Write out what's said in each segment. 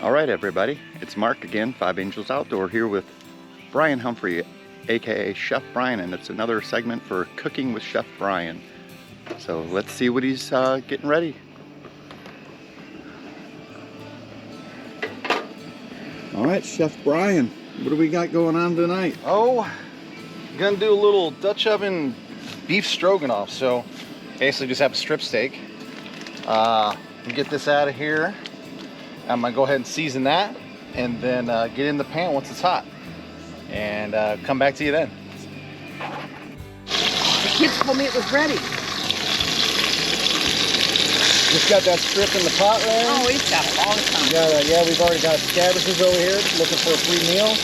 All right, everybody, it's Mark again, Five Angels Outdoor, here with Brian Humphrey, aka Chef Bryan, and it's another segment for Cooking with Chef Bryan. So let's see what he's getting ready. All right, Chef Bryan, what do we got going on tonight? Oh, I'm gonna do a little Dutch Oven Beef Stroganoff. So basically just have a strip steak. Get this out of here. I'm gonna go ahead and season that and then get in the pan once it's hot and come back to you then. The kids told me it was ready. Just got that strip in the pot there. Oh, he's got a long time. Yeah, we've already got scavengers over here looking for a free meal.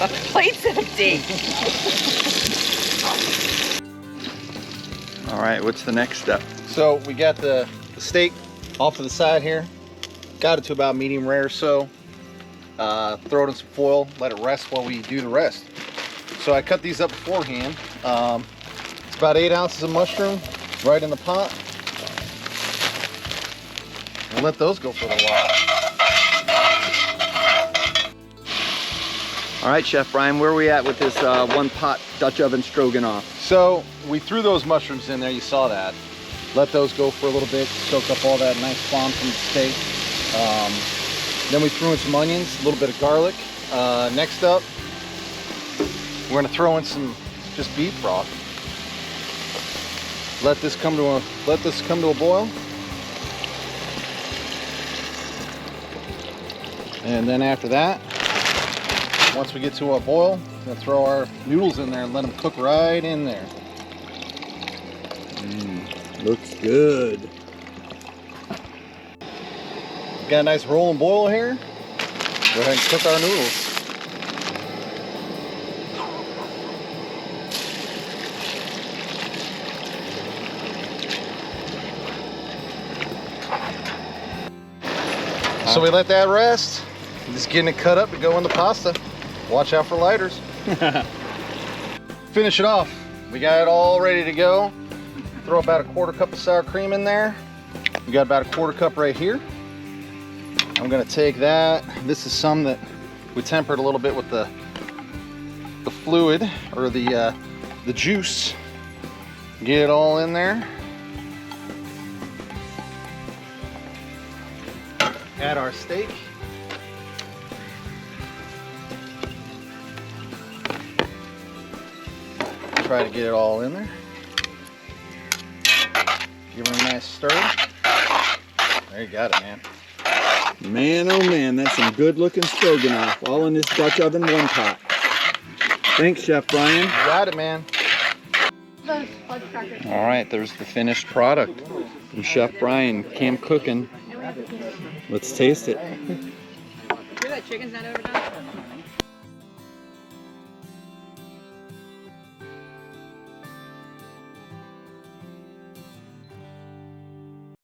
But the plate's empty. All right, what's the next step? So we got the steak off to the side here. Got it to about medium rare, so throw it in some foil, let it rest while we do the rest. So I cut these up beforehand. It's about 8 ounces of mushroom right in the pot. We'll let those go for a while. All right, Chef Bryan, where are we at with this one pot Dutch oven stroganoff? So we threw those mushrooms in there, you saw that. Let those go for a little bit, soak up all that nice fond from the steak. Then we threw in some onions, a little bit of garlic. Next up, we're gonna throw in some just beef broth. Let this come to a boil. And then after that, once we get to a boil, we're gonna throw our noodles in there and let them cook right in there. Looks good. Got a nice rolling boil here. Go ahead and cook our noodles. So we let that rest. Just getting it cut up to go in the pasta. Watch out for lighters. Finish it off. We got it all ready to go. Throw about a 1/4 cup of sour cream in there. We got about a 1/4 cup right here. I'm gonna take that. This is some that we tempered a little bit with the fluid or the juice. Get it all in there. Add our steak. Try to get it all in there. Give it a nice stir. There you got it, man. Man, oh man, that's some good looking stroganoff, all in this Dutch oven one pot. Thanks, Chef Bryan. You got it, man. All right, there's the finished product from Chef Bryan, Camp Cooking. Let's taste it. Hear that chicken's not overdone?